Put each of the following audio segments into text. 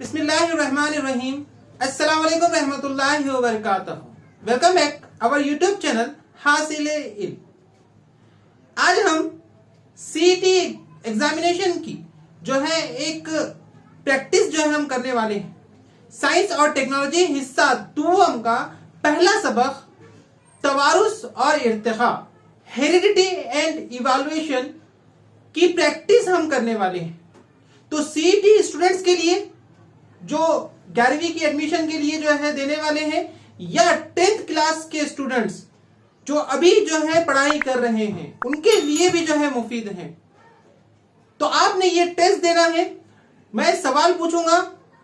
बिस्मिल्लाहिर्रहमानिर्रहीम। अस्सलाम वालेकुम रहमतुल्लाहि व बरकातहू। Welcome back our YouTube channel हासिले इल्म। आज हम सीईटी एग्जामिनेशन की जो है एक प्रैक्टिस जो है हम करने वाले हैं। साइंस और टेक्नोलॉजी हिस्सा 2 का पहला सबक तवारुस और इर्तिका, हेरिडिटी एंड इवैल्यूएशन की प्रैक्टिस हम करने वाले हैं। तो सीईटी स्टूडेंट्स के लिए जो 11वीं की एडमिशन के लिए जो है देने वाले हैं, या 10th क्लास के स्टूडेंट्स जो अभी जो है पढ़ाई कर रहे हैं, उनके लिए भी जो है मुफीद है। तो आपने ये टेस्ट देना है। मैं सवाल पूछूंगा,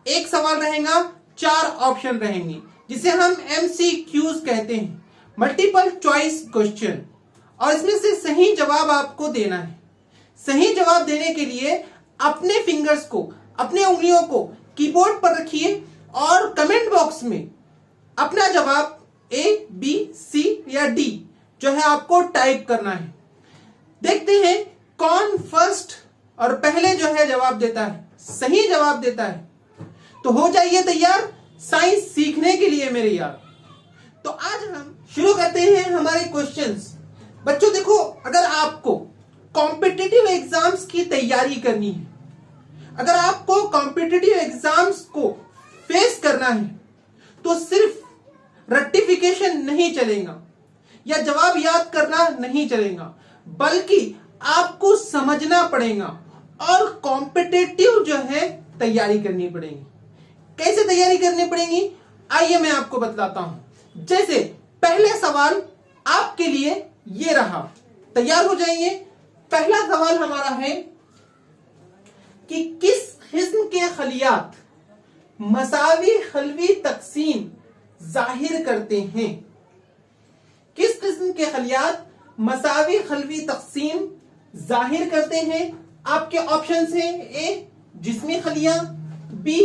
एक सवाल रहेगा, 4 ऑप्शन रहेंगे, जिसे हम MCQs कहते हैं, मल्टीपल चॉइस क्वेश्चन। और इसमें से सही जवाब आपको देना है। सही जवाब देने के लिए अपने फिंगर्स को, अपने उंगलियों को कीबोर्ड पर रखिए और कमेंट बॉक्स में अपना जवाब A, B, C या D जो है आपको टाइप करना है। देखते हैं कौन फर्स्ट और पहले जो है जवाब देता है, सही जवाब देता है। तो हो जाइए तैयार साइंस सीखने के लिए मेरे यार। तो आज हम शुरू करते हैं हमारे क्वेश्चंस। बच्चों देखो, अगर आपको कॉम्पिटिटिव एग्जाम्स की तैयारी करनी है, अगर आपको कॉम्पिटिटिव एग्जाम्स को फेस करना है, तो सिर्फ रेक्टिफिकेशन नहीं चलेगा या जवाब याद करना नहीं चलेगा, बल्कि आपको समझना पड़ेगा और कॉम्पिटिटिव जो है तैयारी करनी पड़ेगी। कैसे तैयारी करनी पड़ेगी, आइए मैं आपको बतलाता हूं। जैसे पहले सवाल आपके लिए ये रहा, तैयार हो जाइए। पहला सवाल हमारा है कि किस किस्म के खलियात मसावी खलवी तकसीम जाहिर करते हैं। किस किस्म के खलियात मसावी खलवी तकसीम जाहिर करते हैं। आपके ऑप्शंस हैं, ए जिस्मी खलिया, बी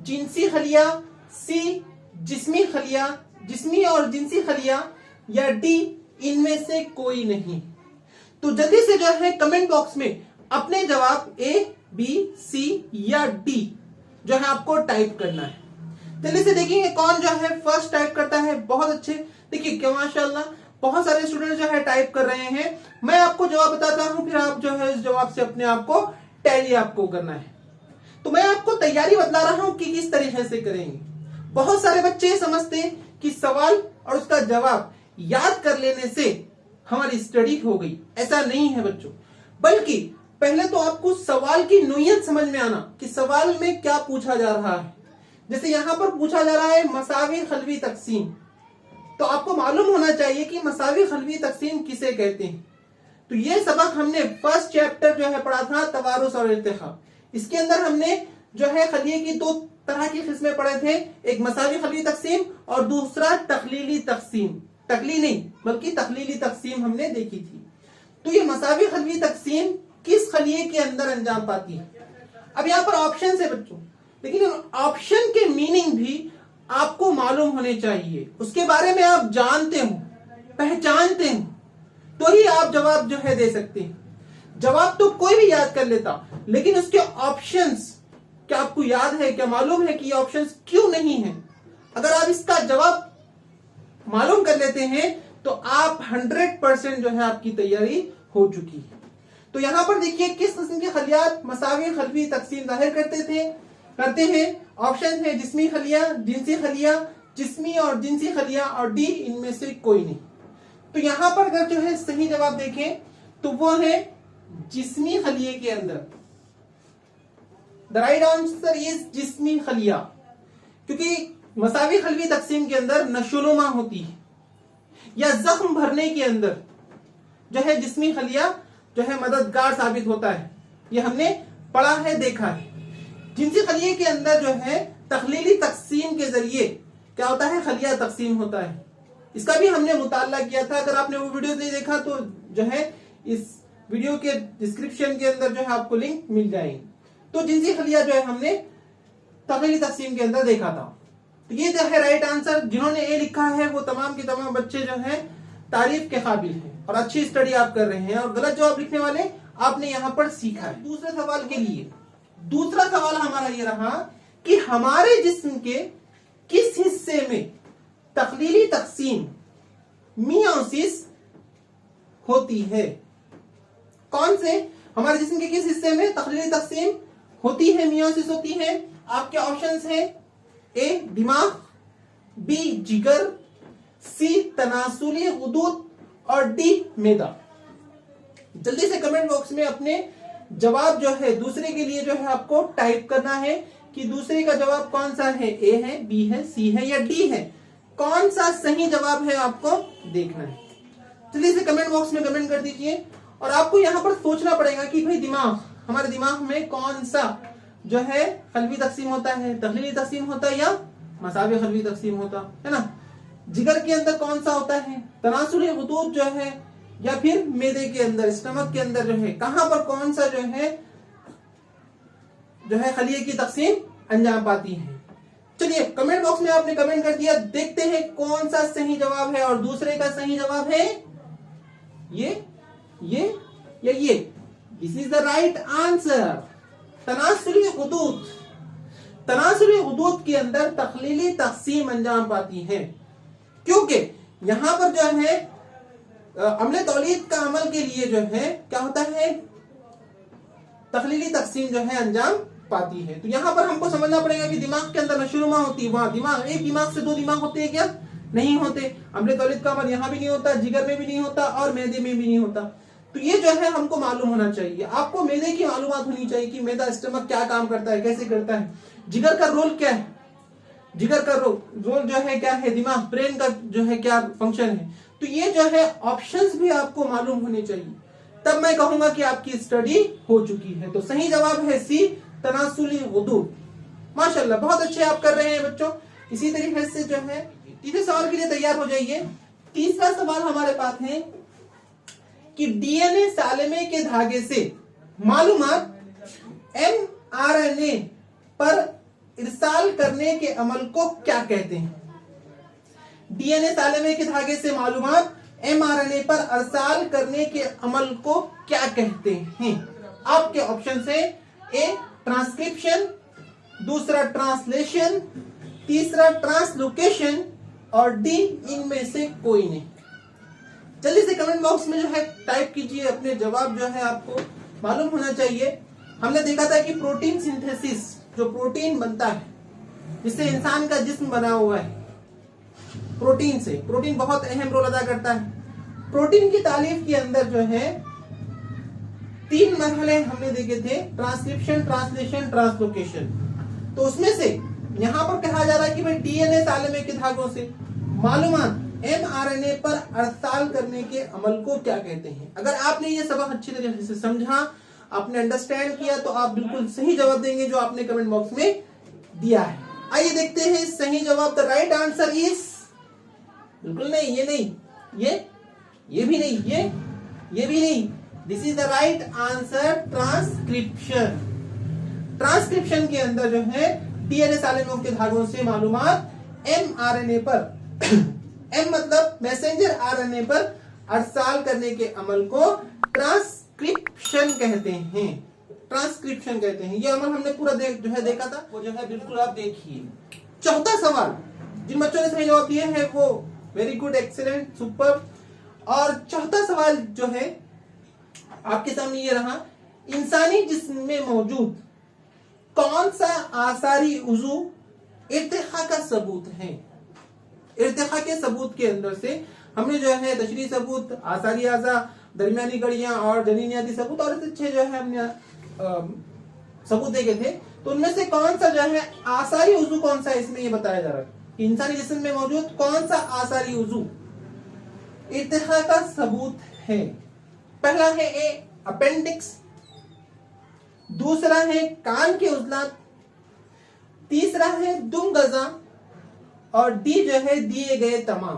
जिनसी खलिया, सी जिस्मी खलिया, जिस्मी और जिनसी खलिया, या डी इनमें से कोई नहीं। तो जल्दी से जो है कमेंट बॉक्स में अपने जवाब A, B, C या D जो है आपको टाइप करना है। जल्दी से देखेंगे कौन जो है फर्स्ट टाइप करता है। बहुत अच्छे, देखिए क्या माशाल्लाह, बहुत सारे स्टूडेंट जो है टाइप कर रहे हैं। मैं आपको जवाब बताता हूं, फिर आप जो है इस जवाब से अपने आप को टैली आपको करना है। तो मैं आपको तैयारी बतला रहा हूं कि किस तरीके से करेंगे। बहुत सारे बच्चे समझते हैं कि सवाल और उसका जवाब याद कर लेने से हमारी स्टडी हो गई। ऐसा नहीं है बच्चों, बल्कि पहले तो आपको सवाल की नोयत समझ में आना कि सवाल में क्या पूछा जा रहा है। जैसे यहां पर पूछा जा रहा है मसावी खलवी तकसीम, तो आपको मालूम होना चाहिए कि मसावी खलवी तकसीम किसे कहते हैं। तो ये सबक हमने फर्स्ट चैप्टर जो है पढ़ा था, तवारुस और इर्तिका। इसके अंदर हमने जो है खलिये की 2 तरह की किस्में पढ़े थे, एक मसावी खलवी तकसीम और दूसरा तखलीली तकसीम। तकली नहीं बल्कि तखलीली तकसीम हमने देखी थी। तो ये मसावी खलवी तकसीम किस खलिये के अंदर अंजाम पाती है। अब यहाँ पर ऑप्शन है बच्चों, लेकिन ऑप्शन के मीनिंग भी आपको मालूम होने चाहिए, उसके बारे में आप जानते हो, पहचानते हो, तो ही आप जवाब जो है दे सकते हैं। जवाब तो कोई भी याद कर लेता, लेकिन उसके ऑप्शंस क्या आपको याद है, क्या मालूम है कि ये ऑप्शंस क्यों नहीं है। अगर आप इसका जवाब मालूम कर लेते हैं तो आप 100% जो है आपकी तैयारी हो चुकी है। तो यहां पर देखिए किस किस्म के खलियात मसावी खलवी तकसीम जाहिर करते हैं। ऑप्शन है जिस्मी खलिया, जिनसी खलिया, जिस्मी और जिनसी खलिया, और डी इनमें से कोई नहीं। तो यहां पर अगर जो है सही जवाब देखें तो वो है जिस्मी खलिये के अंदर। द राइट आंसर इज जिस्मी खलिया, क्योंकि मसावी खलवी तकसीम के अंदर नशोनुमा होती है, या जख्म भरने के अंदर जो है जिस्मी खलिया जो है मददगार साबित होता है। ये हमने पढ़ा है, देखा है। जिनसी खलिये के अंदर जो है तखलीली तकसीम के जरिए क्या होता है, खलिया तकसीम होता है। इसका भी हमने मुताला किया था। अगर आपने वो वीडियो नहीं देखा तो जो है इस वीडियो के डिस्क्रिप्शन के अंदर जो है आपको लिंक मिल जाएंगे। तो जिनसी खलिया जो है हमने तखलीली तकसीम के अंदर देखा था। तो ये जो है राइट आंसर। जिन्होंने ए लिखा है वो तमाम के तमाम बच्चे जो है तारीफ के काबिल हैं और अच्छी स्टडी आप कर रहे हैं, और गलत जवाब लिखने वाले आपने यहाँ पर सीखा है। दूसरे सवाल के लिए दूसरा सवाल हमारा ये रहा कि हमारे जिस्म के किस हिस्से में तख्लीली तकसीम मियोसिस होती है। कौन से हमारे जिस्म के किस हिस्से में तख्लीली तकसीम होती है, मियोसिस होती है? आपके ऑप्शंस हैं ए दिमाग, बी जिगर, सी तनासुली गुदूद और डी मैदा। जल्दी से कमेंट बॉक्स में अपने जवाब जो है दूसरे के लिए जो है आपको टाइप करना है कि दूसरे का जवाब कौन सा है, ए है, बी है, सी है या डी है। कौन सा सही जवाब है आपको देखना है। जल्दी से कमेंट बॉक्स में कमेंट कर दीजिए। और आपको यहाँ पर सोचना पड़ेगा कि भाई दिमाग, हमारे दिमाग में कौन सा जो है कल्बी तकसीम होता है, तख्लीली तकसीम होता है या मसावी कल्बी तकसीम होता है ना। जिगर के अंदर कौन सा होता है, तनासुली गुदूद जो है, या फिर मैदे के अंदर, स्टमक के अंदर जो है, कहां पर कौन सा जो है खलिए की तकसीम अंजाम पाती है। चलिए कमेंट बॉक्स में आपने कमेंट कर दिया, देखते हैं कौन सा सही जवाब है। और दूसरे का सही जवाब है ये या ये। This is the right answer. तनासुली गुदूद, तनासुली गुदूद के अंदर तख्लीली तकसीम अंजाम पाती है, क्योंकि यहां पर जो है अमले तौलीद का अमल के लिए जो है क्या होता है, तख्लीली तकसीम जो है अंजाम पाती है। तो यहां पर हमको समझना पड़ेगा कि दिमाग के अंदर नशोनुमा होती है। वहां दिमाग, एक दिमाग से दो दिमाग होते हैं क्या? नहीं होते। अमले तौलीद का अमल यहां भी नहीं होता, जिगर में भी नहीं होता और मैदे में भी नहीं होता। तो ये जो है हमको मालूम होना चाहिए। आपको मैदे की मालूमात होनी चाहिए कि मैदा स्टमक क्या काम करता है, कैसे करता है। जिगर का रोल क्या है, जिगर का रोल जो है क्या है, दिमाग, ब्रेन का जो है क्या फंक्शन है। तो ये जो है ऑप्शंस भी आपको मालूम होने चाहिए, तब मैं कहूंगा कि आपकी स्टडी हो चुकी है। तो सही जवाब है सी, तनासुली गुदूद। माशाल्लाह, बहुत अच्छे आप कर रहे हैं बच्चों। इसी तरीके से जो है तीसरे सवाल के लिए तैयार हो जाइए। तीसरा सवाल हमारे पास है कि डीएनए सालिमे के धागे से मालूमात एमआरएनए पर इरसाल करने के अमल को क्या कहते हैं। डीएनए सालिमे के धागे से मालूमात एमआरएनए पर इरसाल करने के अमल को क्या कहते हैं। आपके ऑप्शन है ए ट्रांसक्रिप्शन, दूसरा ट्रांसलेशन, तीसरा ट्रांसलोकेशन और डी इनमें से कोई नहीं। जल्दी से कमेंट बॉक्स में जो है टाइप कीजिए अपने जवाब, जो है आपको मालूम होना चाहिए। हमने देखा था कि प्रोटीन सिंथेसिस, जो प्रोटीन बनता है जिससे इंसान का जिस्म बना हुआ है, प्रोटीन से, प्रोटीन बहुत अहम रोल अदा करता है। प्रोटीन की तारीफ के अंदर जो है 3 मरहले हमने देखे थे, ट्रांसक्रिप्शन, ट्रांसलेशन, ट्रांसलोकेशन। तो उसमें से यहां पर कहा जा रहा है कि भाई डीएनए सालिमे के धागों से मालूमात एमआरएनए पर इरसाल करने के अमल को क्या कहते हैं। अगर आपने ये सबक अच्छी तरीके से समझा, आपने अंडरस्टैंड किया, तो आप बिल्कुल सही जवाब देंगे जो आपने कमेंट बॉक्स में दिया है। आइए देखते हैं सही जवाब। द राइट आंसर इज, बिल्कुल नहीं, ये नहीं, ये भी नहीं, ये भी नहीं। This is the right answer, transcription. Transcription के अंदर जो है डीएनए सालिमों के धागों से मालूमात एमआरएनए पर एम मतलब मैसेंजर आरएनए पर इरसाल करने के अमल को ट्रांसक्रिप्शन कहते हैं। ट्रांसक्रिप्शन कहते हैं। ये अमल हमने पूरा जो है देखा था, वो जो है बिल्कुल आप देखिए। चौथा सवाल, जिन बच्चों ने सही जवाब दिए हैं वो वेरी गुड, एक्सीलेंट, सुपर। और चौथा सवाल जो है आपके सामने ये रहा, इंसानी जिस्म में मौजूद कौन सा आसारी उजू इर्तिखा का सबूत है। इर्तिखा के सबूत के अंदर से हमने जो है तशरीह सबूत, आसारी आजा, दरमियानी कड़ियां और जनीनियाती सबूत और अच्छे जो है हमने सबूत देखे थे। तो उनमें से कौन सा जो है आसारी उजू कौन सा है, इसमें ये बताया जा रहा है कि इंसानी जिस्म में मौजूद कौन सा आसारी उजू इर्तिखा का सबूत है। पहला है ए अपेंडिक्स, दूसरा है कान के उजलात, तीसरा है दुम गजा और डी जो है दिए गए तमाम।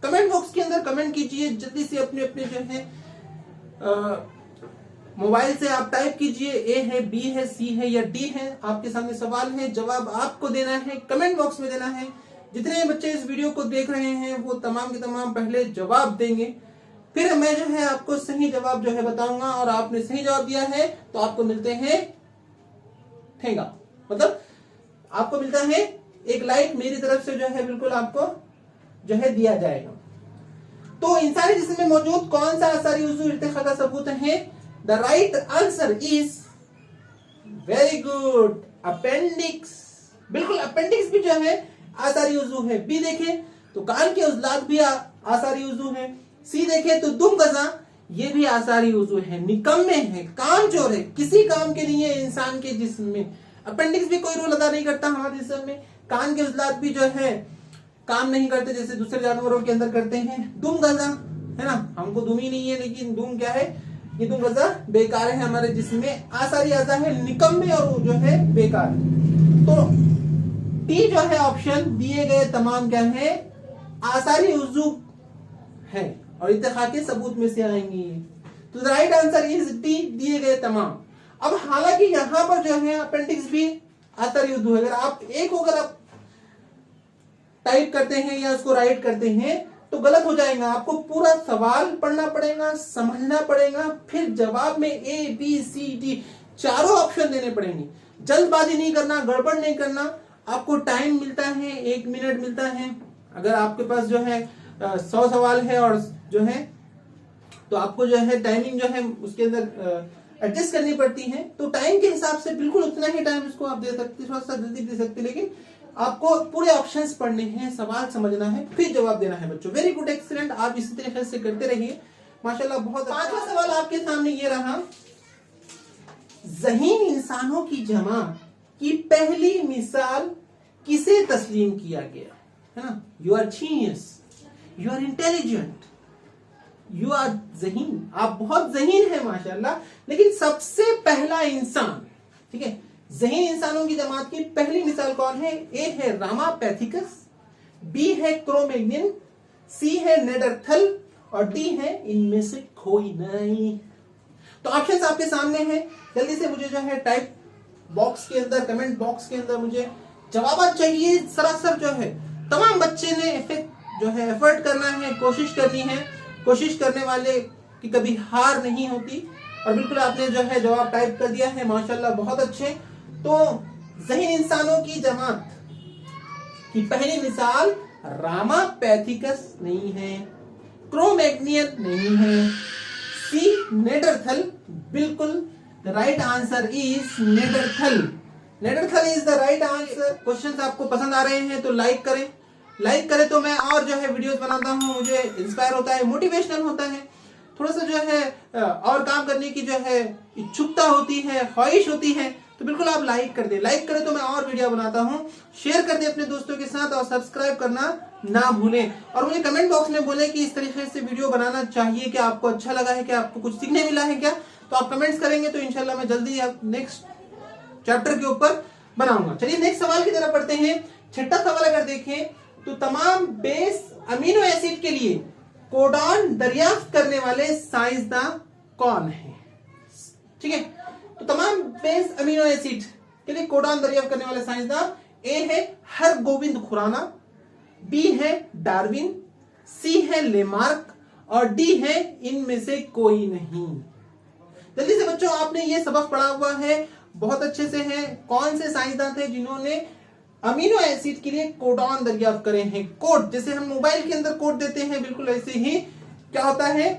कमेंट बॉक्स के अंदर कमेंट कीजिए जल्दी से, अपने अपने जो है मोबाइल से आप टाइप कीजिए, ए है, बी है, सी है या डी है। आपके सामने सवाल है, जवाब आपको देना है, कमेंट बॉक्स में देना है। जितने बच्चे इस वीडियो को देख रहे हैं वो तमाम के तमाम पहले जवाब देंगे, फिर मैं जो है आपको सही जवाब जो है बताऊंगा। और आपने सही जवाब दिया है तो आपको मिलते हैं ठेंगा, मतलब आपको मिलता है एक लाइक मेरी तरफ से जो है बिल्कुल आपको जो है दिया जाएगा। तो इंसानी जिस्म में मौजूद कौन सा आसारी उज़्व इर्तिखा का सबूत है? The right answer is very good, appendix. बिल्कुल, अपेंडिक्स भी जो है आसारी उज़्व है। बी देखें तो कान के उजलात भी आसारी उज़्व है। सी देखें तो दुम गजा, ये भी आसारी उज़्व है। निकम्मे है, कामचोर है, किसी काम के नहीं है इंसान के जिस्म में। अपेंडिक्स भी कोई रोल अदा नहीं करता हमारे जिस्म में। कान के उजलात भी जो है काम नहीं करते जैसे दूसरे जानवरों के अंदर करते हैं। दुम गजा है ना, हमको दुम ही नहीं है, लेकिन दुम क्या है? ये दुम गजा बेकार है हमारे जिस्म में। आसारी अज़ा है निकम्मे और जो है बेकार। तो डी जो है ऑप्शन दिए गए तमाम क्या है? आसारी उज़्व है और इत्तिखा के सबूत में से आएंगे। तो राइट आंसर इज डी, दिए गए तमाम। अब हालांकि यहां पर जो है अपेंडिक्स भी आसारी उज़्व है। अगर आप एक होकर आप टाइप करते हैं या उसको राइट करते हैं तो गलत हो जाएगा। आपको पूरा सवाल पढ़ना पड़ेगा, समझना पड़ेगा, फिर जवाब में ए बी सी डी चारों ऑप्शन देने पड़ेंगे। जल्दबाजी नहीं करना, गड़बड़ नहीं करना। आपको टाइम मिलता है, 1 मिनट मिलता है। अगर आपके पास जो है 100 सवाल है और जो है तो आपको जो है टाइमिंग जो है उसके अंदर एडजस्ट करनी पड़ती है। तो टाइम के हिसाब से बिल्कुल उतना ही टाइम इसको आप दे सकते, थोड़ा सा जल्दी दे सकते, लेकिन आपको पूरे ऑप्शंस पढ़ने हैं, सवाल समझना है, फिर जवाब देना है बच्चों। Very good, excellent. आप इसी तरीके से करते रहिए माशाल्लाह, बहुत। पांचवा सवाल आपके सामने ये रहा, ज़हीन इंसानों की जमात की पहली मिसाल किसे तस्लीम किया गया? है ना, you are genius, you are intelligent, you are ज़हीन, आप बहुत ज़हीन है माशाल्लाह। लेकिन सबसे पहला इंसान, ठीक है, ज़हीन इंसानों की जमात की पहली मिसाल कौन है? ए है रामापैथिकस, बी है क्रो-मैग्नियन, सी है नेडरथल और डी है इनमें से कोई नहीं। तो ऑप्शंस आपके सामने हैं। जल्दी से मुझे जो है टाइप बॉक्स के अंदर, कमेंट बॉक्स के अंदर मुझे जवाब चाहिए। सरासर जो है तमाम बच्चे ने जो है एफर्ट करना है, कोशिश करनी है। कोशिश करने वाले की कभी हार नहीं होती। और बिल्कुल आपने जो है जवाब टाइप कर दिया है माशाल्लाह, बहुत अच्छे। तो ज़हीन इंसानों की जमात की पहली मिसाल रामापैथिकस नहीं है, क्रो-मैग्नियन नहीं है, सी नेडरथल। बिल्कुल the right answer is Neanderthal. Neanderthal is the right answer. Questions आपको पसंद आ रहे हैं तो लाइक करें, लाइक करें तो मैं और जो है वीडियोस बनाता हूं, मुझे इंस्पायर होता है, मोटिवेशनल होता है, थोड़ा सा जो है और काम करने की जो है इच्छुकता होती है, ख्वाहिश होती है। तो बिल्कुल आप लाइक कर दे, लाइक करें तो मैं और वीडियो बनाता हूं। शेयर कर दे अपने दोस्तों के साथ और सब्सक्राइब करना ना भूलें। और मुझे कमेंट बॉक्स में बोलें कि इस तरीके से वीडियो बनाना चाहिए, क्या आपको अच्छा लगा है, क्या आपको कुछ सीखने मिला है क्या? तो आप कमेंट्स करेंगे तो इंशाल्लाह मैं जल्दी नेक्स्ट चैप्टर के ऊपर बनाऊंगा। चलिए नेक्स्ट सवाल की तरफ पढ़ते हैं। छठा सवाल अगर देखें तो तमाम बेस अमीनो एसिड के लिए कोडॉन दरियाफ्त करने वाले साइंसदान कौन है? ठीक है, तो तमाम बेस अमीनो एसिड के लिए कोडॉन दरियाफ्त करने वाले साइंसदान, ए है हरगोविंद खुराना, बी है डार्विन, सी है लेमार्क और डी है इनमें से कोई नहीं। जल्दी से बच्चों, आपने ये सबक पढ़ा हुआ है, बहुत अच्छे से है। कौन से साइंसदान थे जिन्होंने अमीनो एसिड के लिए कोडॉन दरियाफ्त करे हैं? कोड, जैसे हम मोबाइल के अंदर कोड देते हैं, बिल्कुल ऐसे ही क्या होता है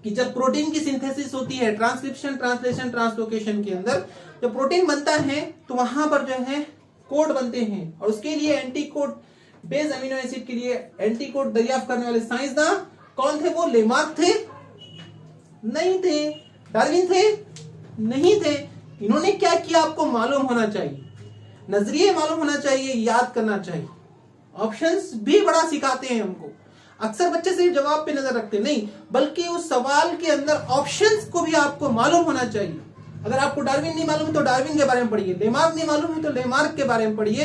कि जब प्रोटीन की सिंथेसिस होती है, ट्रांसक्रिप्शन, ट्रांसलेशन, ट्रांसलोकेशन के अंदर जब प्रोटीन बनता है तो वहां पर जो है कोड बनते हैं और उसके लिए एंटीकोड, बेस अमीनो एसिड के लिए एंटीकोड दरियाफ्त करने वाले साइंसदान कौन थे? वो लेमार्क थे? नहीं थे। डार्विन थे? नहीं थे। इन्होंने क्या किया आपको मालूम होना चाहिए, नजरिए मालूम होना चाहिए, याद करना चाहिए। ऑप्शंस भी बड़ा सिखाते हैं हमको। अक्सर बच्चे सिर्फ जवाब पे नजर रखते नहीं, बल्कि उस सवाल के अंदर ऑप्शंस को भी आपको मालूम होना चाहिए। अगर आपको डार्विन नहीं मालूम तो डार्विन के बारे में पढ़िए, लेमार्क नहीं मालूम है तो लेमार्क के बारे में पढ़िए,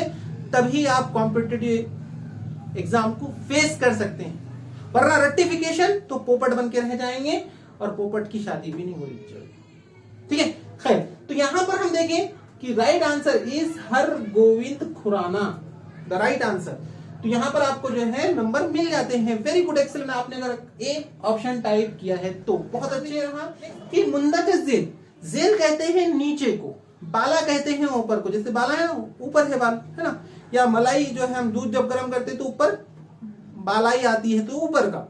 तभी आप कॉम्पिटिटिव एग्जाम को फेस कर सकते हैं। वरना रेक्टिफिकेशन तो पोपट बन के रह जाएंगे और पोपट की शादी भी नहीं हो रही। ठीक है, खैर, तो यहां पर हम देखें कि right answer is Hargobind Khorana, the right answer. तो यहां पर आपको जो है नंबर मिल जाते हैं। Very good, excellent. आपने अगर ए ऑप्शन टाइप किया है तो बहुत अच्छे रहा। कि मुंदत जेल, जेल कहते हैं नीचे को, बाला कहते हैं ऊपर को, जैसे बाला है ना, ऊपर है बाल, है ना, या मलाई जो है हम दूध जब गर्म करते हैं तो ऊपर बालाई आती है तो ऊपर का।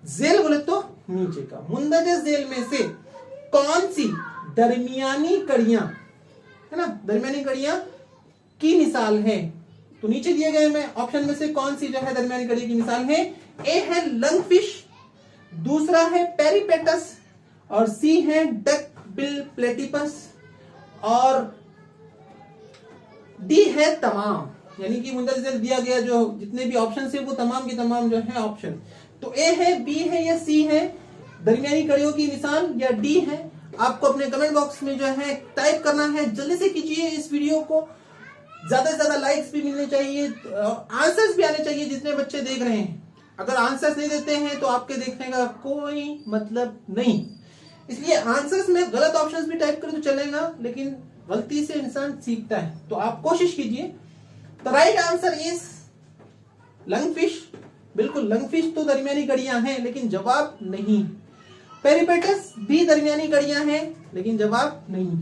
जेल बोले तो नीचे का। मुंदरजा जेल में से कौन सी दरमियानी कड़ियां, है ना, दरमियानी कड़ियां की मिसाल है? तो नीचे दिए गए में ऑप्शन में से कौन सी जो है दरमियानी कड़ी की मिसाल है? ए है लंगफिश, दूसरा है पेरिपेटस, और सी है डक बिल प्लेटिपस, और डी है तमाम। यानी कि मुंदरजा जेल दिया गया जो जितने भी ऑप्शन है वो तमाम के तमाम जो है ऑप्शन। तो ए है, बी है या सी है दरमियानी कड़ियों की मिसाल, या डी है? आपको अपने कमेंट बॉक्स में जो है टाइप करना है। जल्दी से कीजिए इस वीडियो को, ज्यादा से ज्यादा लाइक्स भी मिलने चाहिए, आंसर्स भी आने चाहिए जितने बच्चे देख रहे हैं। अगर आंसर्स नहीं देते हैं तो आपके देखने का कोई मतलब नहीं। इसलिए आंसर्स में गलत ऑप्शंस भी टाइप करें तो चलेगा, लेकिन गलती से इंसान सीखता है। तो आप कोशिश कीजिए। The right answer is lungfish. बिल्कुल, लंगफिश तो दरमियानी कड़ियां हैं, लेकिन जवाब नहीं। पेरिपेटस भी दरमियानी कड़ियां हैं, लेकिन जवाब नहीं।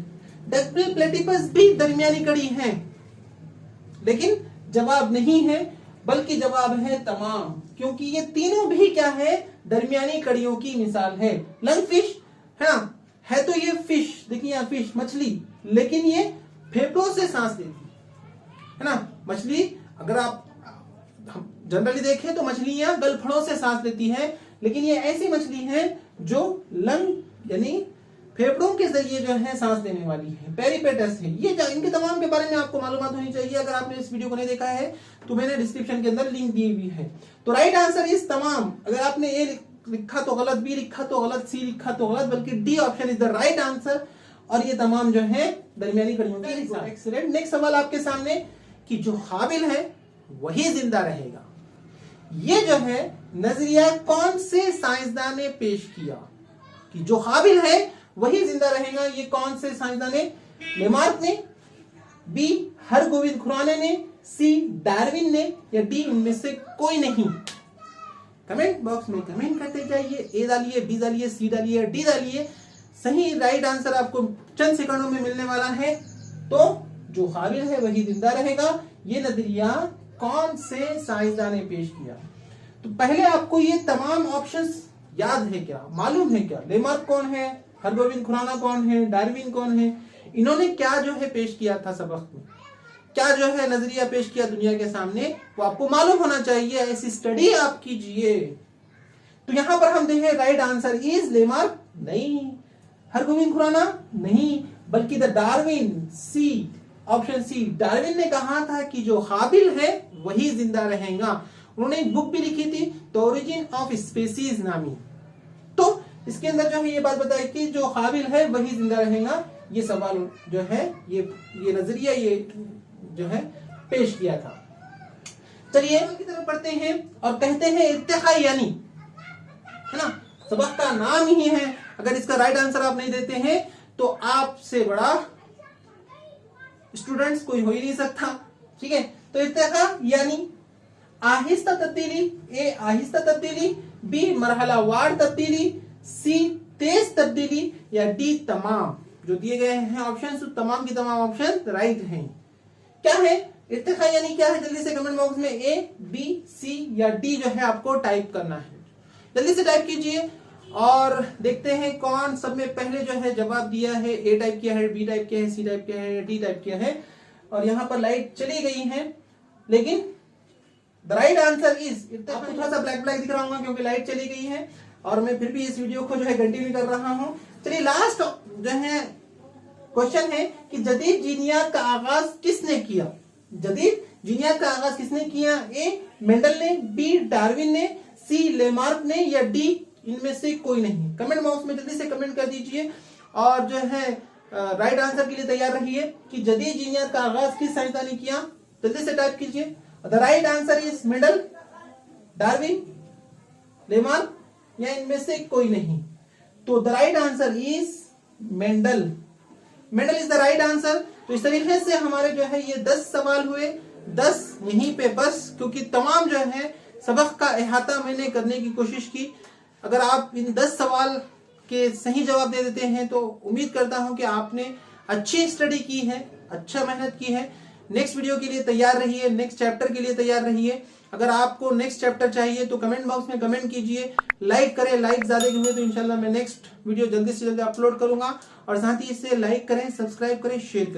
डकबिल प्लेटिपस भी दरमियानी कड़ी हैं, लेकिन जवाब नहीं है, बल्कि जवाब है तमाम, क्योंकि ये तीनों भी क्या है? दरमियानी कड़ियों की मिसाल है। लंगफिश है ना, है तो ये फिश, देखिए यहाँ फिश मछली, लेकिन ये फेफड़ों से सांस लेती है ना। मछली अगर आप जनरली देखें तो मछलियां गलफड़ों से सांस लेती है, लेकिन ये ऐसी मछली है जो लंग यानी फेफड़ों के जरिए जो है सांस लेने वाली है। पेरिपेटस है ये। इनके तमाम के बारे में आपको मालूमात होनी चाहिए। अगर आपने इस वीडियो को नहीं देखा है तो मैंने डिस्क्रिप्शन के अंदर लिंक दी हुई है। तो राइट आंसर इज तमाम। अगर आपने ए लिखा तो गलत, बी लिखा तो गलत, सी लिखा तो गलत, बल्कि D option is the right answer. और ये तमाम जो है दरमियानी कड़ियों की। एक्सीलेंट। नेक्स्ट सवाल आपके सामने कि जो हाबिल है वही जिंदा रहेगा, ये जो है नजरिया कौन से साइंसदान ने पेश किया? कि जो हाबिल है वही जिंदा रहेगा, ये कौन से साइंसदान ने? लेमार्क ने, बी हरगोविंद खुराना ने, सी डार्विन ने, या डी इनमें से कोई नहीं? कमेंट बॉक्स में कमेंट करते जाइए। ए डालिए, बी डालिए, सी डालिए, डी डालिए। सही राइट आंसर आपको चंद सेकंडों में मिलने वाला है। तो जो हाबिल है वही जिंदा रहेगा, ये नजरिया कौन से साइंसदान ने पेश किया? तो पहले आपको ये तमाम ऑप्शंस याद है क्या, मालूम है क्या? लेमार्क कौन है, हरगोविंद खुराना कौन है, डार्विन कौन है? इन्होंने क्या जो है पेश किया था सबक में, क्या जो है नजरिया पेश किया दुनिया के सामने, वो आपको मालूम होना चाहिए। ऐसी स्टडी आप कीजिए। तो यहां पर हम देखें राइट आंसर इज लेमार्क नहीं, हरगोविंद खुराना नहीं, बल्कि the Darwin, C option C. Darwin ने कहा था कि जो हाबिल है वही जिंदा रहेगा। उन्होंने एक बुक भी लिखी थी द ओरिजिन ऑफ स्पीसीज नामी। तो इसके अंदर जो है ये बात बताई कि जो हाबिल है वही जिंदा रहेगा। ये सवाल जो है ये नजरिया ये जो है पेश किया था। चलिए की तरफ पढ़ते हैं और कहते हैं इर्तिखा यानी, है ना, सबक का नाम ही है। अगर इसका राइट आंसर आप नहीं देते हैं तो आपसे बड़ा स्टूडेंट्स कोई हो ही नहीं सकता। ठीक है, तो इर्तिखा यानी आहिस्ता तब्दीली, ए आहिस्ता तब्दीली, बी मरहलावार तब्दीली, सी तेज तब्दीली, या डी तमाम। जो दिए गए हैं ऑप्शन तमाम की तमाम ऑप्शन राइट हैं। क्या है इर्तिखा यानी क्या है? जल्दी से कमेंट बॉक्स में ए, बी, सी या डी जो है आपको टाइप करना है। जल्दी से टाइप कीजिए और देखते हैं कौन सब में पहले जो है जवाब दिया है। ए टाइप किया है, बी टाइप किया है, सी टाइप किया है, डी टाइप किया है। और यहाँ पर लाइट चली गई है, लेकिन द राइट आंसर इज, आपको थोड़ा सा ब्लैक ब्लैक दिख रहा होगा क्योंकि लाइट चली गई है और मैं फिर भी इस वीडियो को जो है कंटिन्यू कर रहा हूँ। चलिए लास्ट जो है क्वेश्चन है कि जदीद जीनियात का आगाज किसने किया? जदीद जीनियात का आगाज किसने किया? ए मेंडल ने, बी डार्विन ने, सी लेमार्क ने, या डी इनमें से कोई नहीं? कमेंट बॉक्स में जल्दी से कमेंट कर दीजिए और जो है राइट आंसर के लिए तैयार रहिए कि जदीद जीनियात का आगाज किस साइंसदान ने किया। जल्दी से टाइप कीजिए। The right answer is Mendel, Darwin, Lamarck या इनमें से कोई नहीं। तो the right answer is Mendel. Mendel is the right answer. तो इस तरीके से हमारे जो है ये 10 सवाल हुए, 10 यहीं पे बस, क्योंकि तमाम जो है सबक का अहाता मैंने करने की कोशिश की। अगर आप इन 10 सवाल के सही जवाब दे देते हैं तो उम्मीद करता हूं कि आपने अच्छी स्टडी की है, अच्छा मेहनत की है। नेक्स्ट वीडियो के लिए तैयार रहिए, नेक्स्ट चैप्टर के लिए तैयार रहिए। अगर आपको नेक्स्ट चैप्टर चाहिए तो कमेंट बॉक्स में कमेंट कीजिए, लाइक करें। लाइक ज्यादा हुए तो इंशाल्लाह मैं नेक्स्ट वीडियो जल्दी से जल्दी अपलोड करूंगा। और साथ ही इसे लाइक करें, सब्सक्राइब करें, शेयर करें।